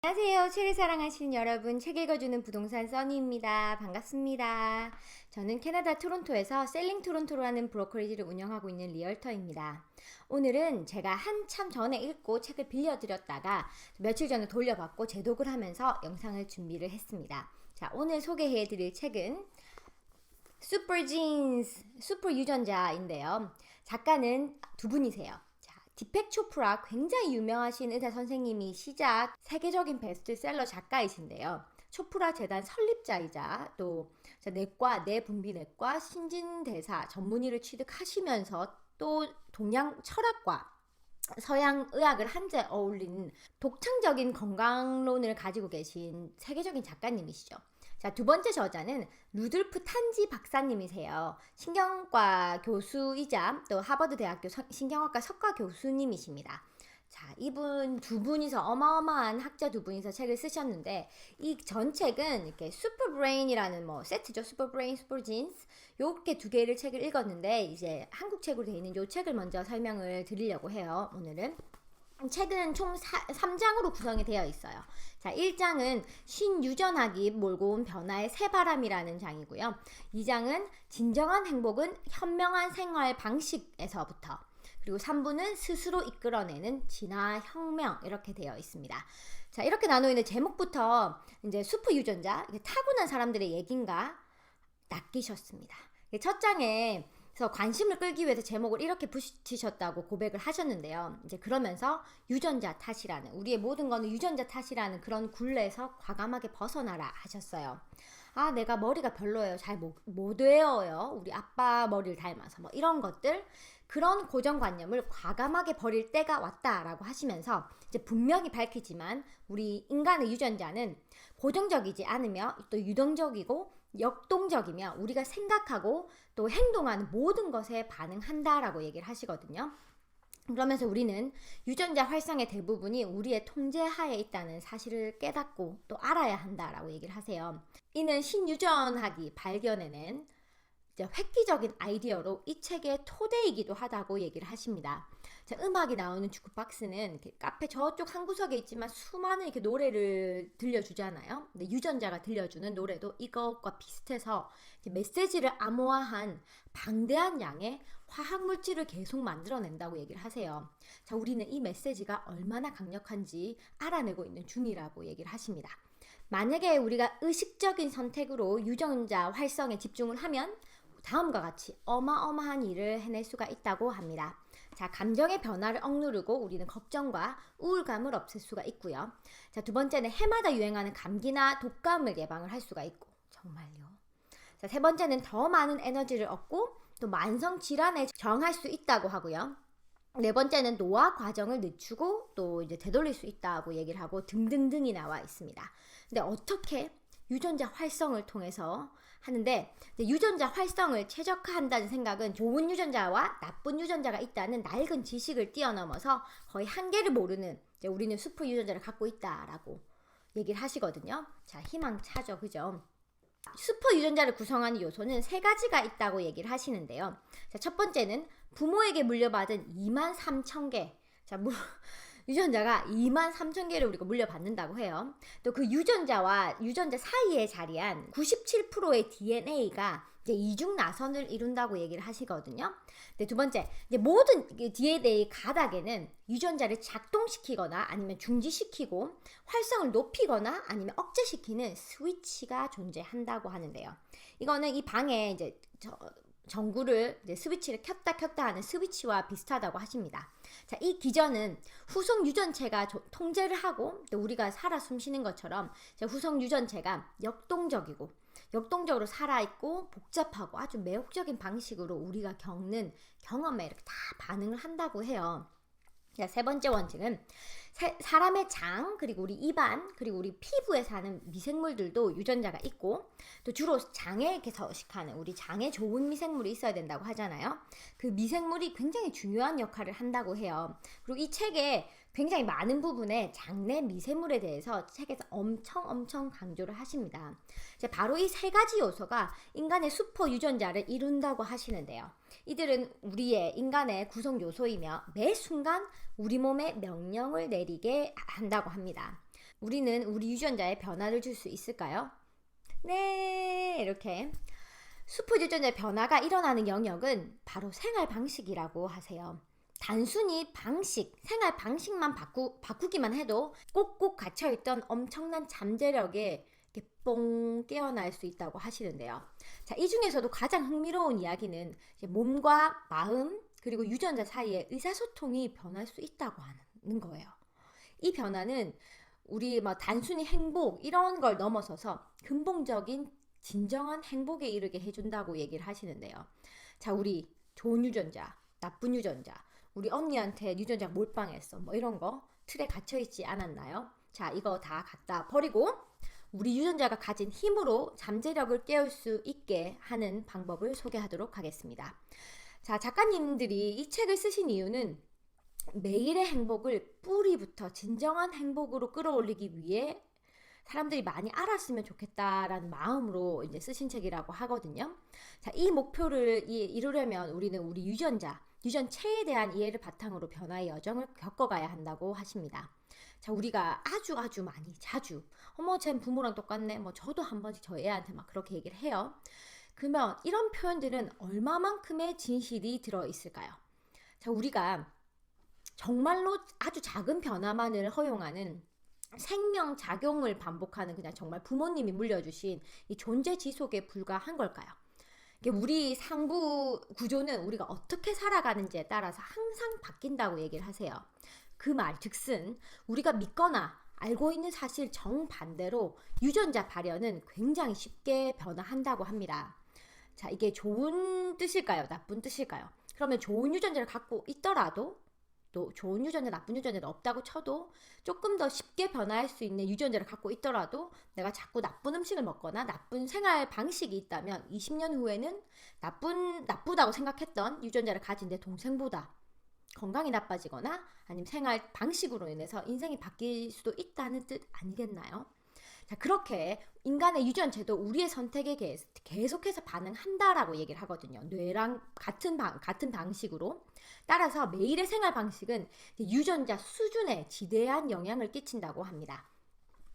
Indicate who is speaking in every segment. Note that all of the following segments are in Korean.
Speaker 1: 안녕하세요. 책을 사랑하시는 여러분, 책 읽어주는 부동산 써니입니다. 반갑습니다. 저는 캐나다 토론토에서 셀링 토론토라는 브로커리지를 운영하고 있는 리얼터입니다. 오늘은 제가 한참 전에 읽고 책을 빌려드렸다가 며칠 전에 돌려받고 재독을 하면서 영상을 준비를 했습니다. 자, 오늘 소개해드릴 책은 슈퍼진스, 슈퍼 유전자인데요. 작가는 두 분이세요. 디펙 초프라, 굉장히 유명하신 의사 선생님이시자 세계적인 베스트셀러 작가이신데요. 초프라 재단 설립자이자 또 뇌분비내과 신진대사 전문의를 취득하시면서 또 동양 철학과 서양 의학을 한재 어울리는 독창적인 건강론을 가지고 계신 세계적인 작가님이시죠. 자, 두 번째 저자는 루돌프 탄지 박사님이세요. 신경과 교수이자 또 하버드 대학교 신경학과 석과 교수님이십니다. 자, 이분 두 분이서 어마어마한 학자 두 분이서 책을 쓰셨는데 이 전 책은 이렇게 슈퍼브레인이라는 세트죠. 슈퍼브레인, 슈퍼진스 요렇게 두 개를 책을 읽었는데 이제 한국 책으로 되어 있는 요 책을 먼저 설명을 드리려고 해요. 오늘은 책은 총 3장으로 구성이 되어 있어요. 자, 1장은 신유전학이 몰고 온 변화의 새바람이라는 장이고요. 2장은 진정한 행복은 현명한 생활 방식에서부터, 그리고 3부는 스스로 이끌어내는 진화혁명, 이렇게 되어 있습니다. 자, 이렇게 나누어 있는 제목부터 이제 슈퍼 유전자, 타고난 사람들의 얘기인가 낚이셨습니다. 첫 장에 그래서 관심을 끌기 위해서 제목을 이렇게 붙이셨다고 고백을 하셨는데요. 이제 그러면서 유전자 탓이라는, 우리의 모든 거는 유전자 탓이라는 그런 굴레에서 과감하게 벗어나라 하셨어요. 아, 내가 머리가 별로예요. 잘 못 외워요. 우리 아빠 머리를 닮아서 이런 것들, 그런 고정관념을 과감하게 버릴 때가 왔다라고 하시면서 이제 분명히 밝히지만 우리 인간의 유전자는 고정적이지 않으며 또 유동적이고 역동적이며 우리가 생각하고 또 행동하는 모든 것에 반응한다라고 얘기를 하시거든요. 그러면서 우리는 유전자 활성의 대부분이 우리의 통제하에 있다는 사실을 깨닫고 또 알아야 한다라고 얘기를 하세요. 이는 신유전학이 발견해낸 획기적인 아이디어로 이 책의 토대이기도 하다고 얘기를 하십니다. 자, 음악이 나오는 주크박스는 이렇게 카페 저쪽 한 구석에 있지만 수많은 이렇게 노래를 들려주잖아요. 근데 유전자가 들려주는 노래도 이것과 비슷해서 메시지를 암호화한 방대한 양의 화학물질을 계속 만들어낸다고 얘기를 하세요. 자, 우리는 이 메시지가 얼마나 강력한지 알아내고 있는 중이라고 얘기를 하십니다. 만약에 우리가 의식적인 선택으로 유전자 활성에 집중을 하면 다음과 같이 어마어마한 일을 해낼 수가 있다고 합니다. 자, 감정의 변화를 억누르고 우리는 걱정과 우울감을 없앨 수가 있고요. 자, 두 번째는 해마다 유행하는 감기나 독감을 예방을 할 수가 있고, 정말요. 자, 세 번째는 더 많은 에너지를 얻고 또 만성 질환에 저항할 수 있다고 하고요. 네 번째는 노화 과정을 늦추고 또 이제 되돌릴 수 있다고 얘기를 하고 등등등이 나와 있습니다. 근데 어떻게 유전자 활성을 통해서 하는데, 유전자 활성을 최적화한다는 생각은 좋은 유전자와 나쁜 유전자가 있다는 낡은 지식을 뛰어넘어서 거의 한계를 모르는, 우리는 슈퍼 유전자를 갖고 있다라고 얘기를 하시거든요. 자, 희망차죠, 그죠? 슈퍼 유전자를 구성하는 요소는 세 가지가 있다고 얘기를 하시는데요. 자, 첫 번째는 부모에게 물려받은 23,000개. 자, 유전자가 23,000개를 우리가 물려받는다고 해요. 또 그 유전자와 유전자 사이에 자리한 97%의 DNA가 이제 이중 나선을 이룬다고 얘기를 하시거든요. 네, 두 번째, 이제 모든 DNA 가닥에는 유전자를 작동시키거나 아니면 중지시키고 활성을 높이거나 아니면 억제시키는 스위치가 존재한다고 하는데요. 이거는 이 방에 이제 전구를 이제 스위치를 켰다 하는 스위치와 비슷하다고 하십니다. 자, 이 기전은 후속 유전체가 통제를 하고 또 우리가 살아 숨쉬는 것처럼 후속 유전체가 역동적으로 살아있고 복잡하고 아주 매혹적인 방식으로 우리가 겪는 경험에 이렇게 다 반응을 한다고 해요. 자, 세 번째 원칙은 사람의 장, 그리고 우리 입안, 그리고 우리 피부에 사는 미생물들도 유전자가 있고 또 주로 장에 서식하는 우리 장에 좋은 미생물이 있어야 된다고 하잖아요. 그 미생물이 굉장히 중요한 역할을 한다고 해요. 그리고 이 책에 굉장히 많은 부분에 장내 미생물에 대해서 책에서 엄청 강조를 하십니다. 바로 이 세 가지 요소가 인간의 슈퍼 유전자를 이룬다고 하시는데요. 이들은 우리의 인간의 구성 요소이며 매 순간 우리 몸에 명령을 내리게 한다고 합니다. 우리는 우리 유전자에 변화를 줄 수 있을까요? 네, 이렇게. 수포 유전자의 변화가 일어나는 영역은 바로 생활 방식이라고 하세요. 단순히 생활 방식만 바꾸기만 해도 꼭꼭 갇혀있던 엄청난 잠재력에 이렇게 뽕 깨어날 수 있다고 하시는데요. 자, 이 중에서도 가장 흥미로운 이야기는 이제 몸과 마음 그리고 유전자 사이에 의사소통이 변할 수 있다고 하는 거예요. 이 변화는 우리 단순히 행복 이런 걸 넘어서서 근본적인 진정한 행복에 이르게 해준다고 얘기를 하시는데요. 자, 우리 좋은 유전자, 나쁜 유전자, 우리 언니한테 유전자 몰빵했어 뭐 이런 거 틀에 갇혀있지 않았나요? 자, 이거 다 갖다 버리고 우리 유전자가 가진 힘으로 잠재력을 깨울 수 있게 하는 방법을 소개하도록 하겠습니다. 자, 작가님들이 이 책을 쓰신 이유는 매일의 행복을 뿌리부터 진정한 행복으로 끌어올리기 위해 사람들이 많이 알았으면 좋겠다라는 마음으로 이제 쓰신 책이라고 하거든요. 자, 이 목표를 이루려면 우리는 우리 유전체에 대한 이해를 바탕으로 변화의 여정을 겪어가야 한다고 하십니다. 자, 우리가 아주 많이 자주 어머 쟤 부모랑 똑같네 뭐 저도 한 번씩 저 애한테 막 그렇게 얘기를 해요. 그러면 이런 표현들은 얼마만큼의 진실이 들어있을까요? 자, 우리가 정말로 아주 작은 변화만을 허용하는 생명작용을 반복하는 그냥 정말 부모님이 물려주신 이 존재 지속에 불과한 걸까요? 우리 상부 구조는 우리가 어떻게 살아가는지에 따라서 항상 바뀐다고 얘기를 하세요. 그 말 즉슨 우리가 믿거나 알고 있는 사실 정반대로 유전자 발현은 굉장히 쉽게 변화한다고 합니다. 자, 이게 좋은 뜻일까요? 나쁜 뜻일까요? 그러면 좋은 유전자를 갖고 있더라도 또 좋은 유전자, 나쁜 유전자는 없다고 쳐도 조금 더 쉽게 변화할 수 있는 유전자를 갖고 있더라도 내가 자꾸 나쁜 음식을 먹거나 나쁜 생활 방식이 있다면 20년 후에는 나쁘다고 생각했던 유전자를 가진 내 동생보다 건강이 나빠지거나 아니면 생활 방식으로 인해서 인생이 바뀔 수도 있다는 뜻 아니겠나요? 자, 그렇게 인간의 유전체도 우리의 선택에 계속해서 반응한다라고 얘기를 하거든요. 뇌랑 같은 방식으로. 따라서 매일의 생활 방식은 유전자 수준에 지대한 영향을 끼친다고 합니다.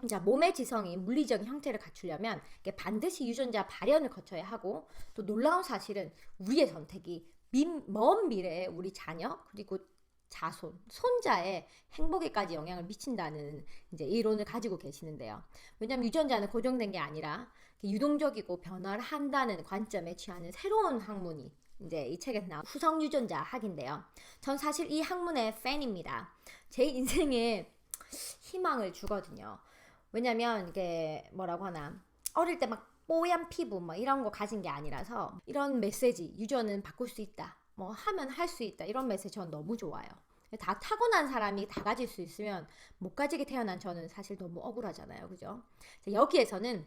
Speaker 1: 자, 몸의 지성이 물리적인 형태를 갖추려면 반드시 유전자 발현을 거쳐야 하고 또 놀라운 사실은 우리의 선택이 먼 미래에 우리 자녀 그리고 손자의 행복에까지 영향을 미친다는 이제 이론을 가지고 계시는데요. 왜냐하면 유전자는 고정된 게 아니라 유동적이고 변화를 한다는 관점에 취하는 새로운 학문이 이제 이 책에서 나온 후성 유전자 학인데요. 전 사실 이 학문의 팬입니다. 제 인생에 희망을 주거든요. 왜냐면 이게 뭐라고 하나 어릴 때 막 뽀얀 피부 뭐 이런 거 가진 게 아니라서 이런 메시지 유전은 바꿀 수 있다. 뭐 하면 할 수 있다. 이런 메시지 전 너무 좋아요. 다 타고난 사람이 다 가질 수 있으면 못 가지게 태어난 저는 사실 너무 억울하잖아요. 그죠? 자, 여기에서는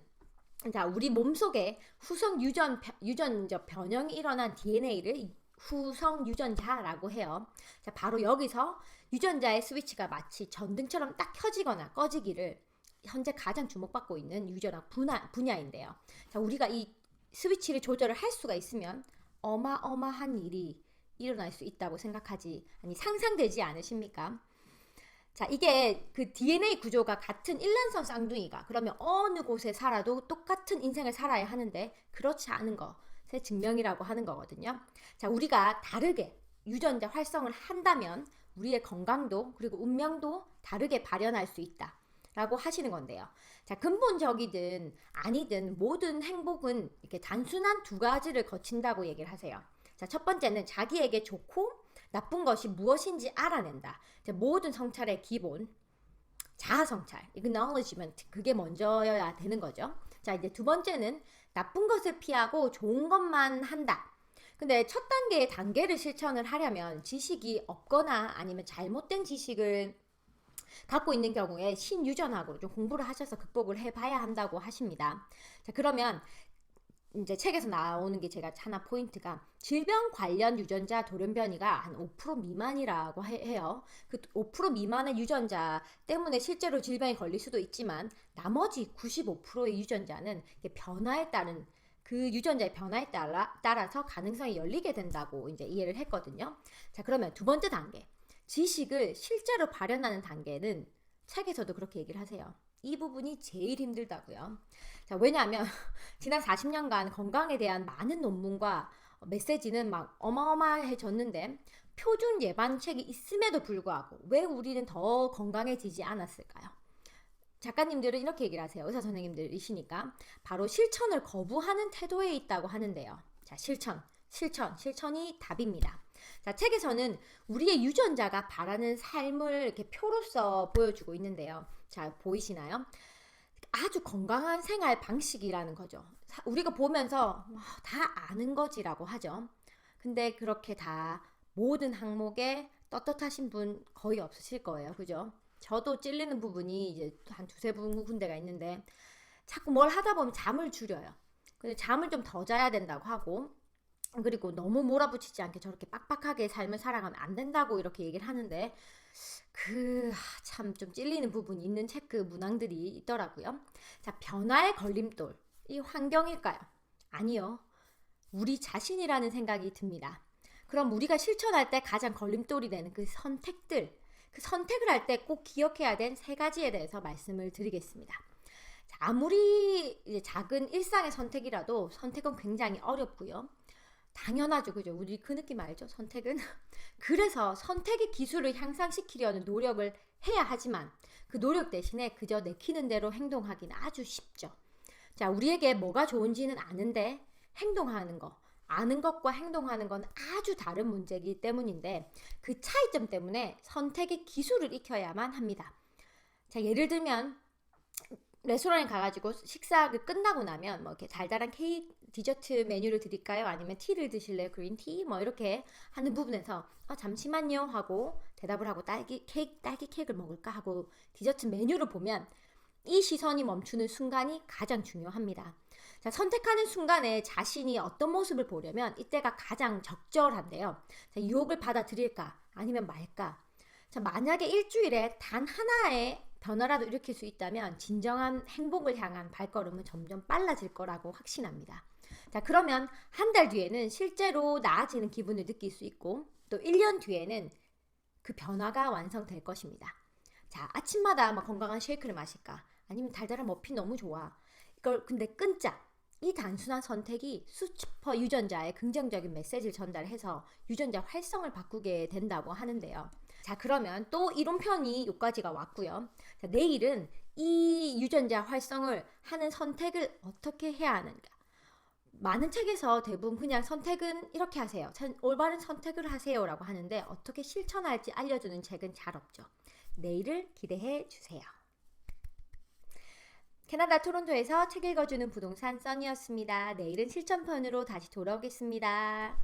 Speaker 1: 자, 우리 몸속에 후성 유전자 변형이 일어난 DNA를 후성 유전자라고 해요. 자, 바로 여기서 유전자의 스위치가 마치 전등처럼 딱 켜지거나 꺼지기를 현재 가장 주목받고 있는 유전학 분야인데요. 자, 우리가 이 스위치를 조절을 할 수가 있으면 어마어마한 일이 일어날 수 있다고 상상되지 않으십니까? 자, 이게 그 DNA 구조가 같은 일란성 쌍둥이가 그러면 어느 곳에 살아도 똑같은 인생을 살아야 하는데 그렇지 않은 것의 증명이라고 하는 거거든요. 자, 우리가 다르게 유전자 활성을 한다면 우리의 건강도 그리고 운명도 다르게 발현할 수 있다. 라고 하시는 건데요. 자, 근본적이든 아니든 모든 행복은 이렇게 단순한 두 가지를 거친다고 얘기를 하세요. 자, 첫 번째는 자기에게 좋고 나쁜 것이 무엇인지 알아낸다. 자, 모든 성찰의 기본 자아 성찰, acknowledgement 그게 먼저여야 되는 거죠. 자, 이제 두 번째는 나쁜 것을 피하고 좋은 것만 한다. 근데 첫 단계의 단계를 실천을 하려면 지식이 없거나 아니면 잘못된 지식을 갖고 있는 경우에 신유전학으로 좀 공부를 하셔서 극복을 해봐야 한다고 하십니다. 자, 그러면 이제 책에서 나오는 게 제가 하나 포인트가 질병 관련 유전자 돌연변이가 한 5% 미만이라고 해요. 그 5% 미만의 유전자 때문에 실제로 질병이 걸릴 수도 있지만 나머지 95%의 유전자는 변화에 따른 그 유전자의 변화에 따라서 가능성이 열리게 된다고 이제 이해를 했거든요. 자, 그러면 두 번째 단계. 지식을 실제로 발현하는 단계는 책에서도 그렇게 얘기를 하세요. 이 부분이 제일 힘들다고요. 자, 왜냐하면 지난 40년간 건강에 대한 많은 논문과 메시지는 막 어마어마해졌는데 표준 예방책이 있음에도 불구하고 왜 우리는 더 건강해지지 않았을까요? 작가님들은 이렇게 얘기를 하세요. 의사 선생님들이시니까 바로 실천을 거부하는 태도에 있다고 하는데요. 자, 실천이 답입니다. 자, 책에서는 우리의 유전자가 바라는 삶을 이렇게 표로써 보여주고 있는데요. 자, 보이시나요? 아주 건강한 생활 방식이라는 거죠. 우리가 보면서 다 아는 거지라고 하죠. 근데 그렇게 다 모든 항목에 떳떳하신 분 거의 없으실 거예요. 그죠? 저도 찔리는 부분이 이제 한 두세 군데가 있는데 자꾸 뭘 하다 보면 잠을 줄여요. 근데 잠을 좀 더 자야 된다고 하고, 그리고 너무 몰아붙이지 않게 저렇게 빡빡하게 삶을 살아가면 안 된다고 이렇게 얘기를 하는데 참 좀 찔리는 부분이 있는 체크 문항들이 있더라고요. 자, 변화의 걸림돌. 이 환경일까요? 아니요. 우리 자신이라는 생각이 듭니다. 그럼 우리가 실천할 때 가장 걸림돌이 되는 그 선택들, 그 선택을 할 때 꼭 기억해야 된 세 가지에 대해서 말씀을 드리겠습니다. 자, 아무리 이제 작은 일상의 선택이라도 선택은 굉장히 어렵고요. 당연하죠. 그죠? 우리 그 느낌 알죠? 선택은. 그래서 선택의 기술을 향상시키려는 노력을 해야 하지만 그 노력 대신에 그저 내키는 대로 행동하기는 아주 쉽죠. 자, 우리에게 뭐가 좋은지는 아는데 행동하는 거, 아는 것과 행동하는 건 아주 다른 문제이기 때문인데 그 차이점 때문에 선택의 기술을 익혀야만 합니다. 자, 예를 들면 레스토랑에 가가지고 식사를 끝나고 나면 뭐 이렇게 달달한 케이크, 디저트 메뉴를 드릴까요? 아니면 티를 드실래요? 그린티? 뭐 이렇게 하는 부분에서 잠시만요 하고 대답을 하고 딸기 케이크를 먹을까 하고 디저트 메뉴를 보면 이 시선이 멈추는 순간이 가장 중요합니다. 자, 선택하는 순간에 자신이 어떤 모습을 보려면 이때가 가장 적절한데요. 자, 유혹을 받아들일까? 아니면 말까? 자, 만약에 일주일에 단 하나의 변화라도 일으킬 수 있다면 진정한 행복을 향한 발걸음은 점점 빨라질 거라고 확신합니다. 자, 그러면 한 달 뒤에는 실제로 나아지는 기분을 느낄 수 있고 또 1년 뒤에는 그 변화가 완성될 것입니다. 자, 아침마다 건강한 쉐이크를 마실까? 아니면 달달한 머핀 너무 좋아. 이걸 근데 끊자. 이 단순한 선택이 슈퍼 유전자에 긍정적인 메시지를 전달해서 유전자 활성을 바꾸게 된다고 하는데요. 자, 그러면 또 이론편이 여기까지가 왔고요. 자, 내일은 이 유전자 활성을 하는 선택을 어떻게 해야 하는가? 많은 책에서 대부분 그냥 선택은 이렇게 하세요. 올바른 선택을 하세요 라고 하는데 어떻게 실천할지 알려주는 책은 잘 없죠. 내일을 기대해 주세요. 캐나다 토론토에서 책 읽어주는 부동산 써니였습니다. 내일은 실천편으로 다시 돌아오겠습니다.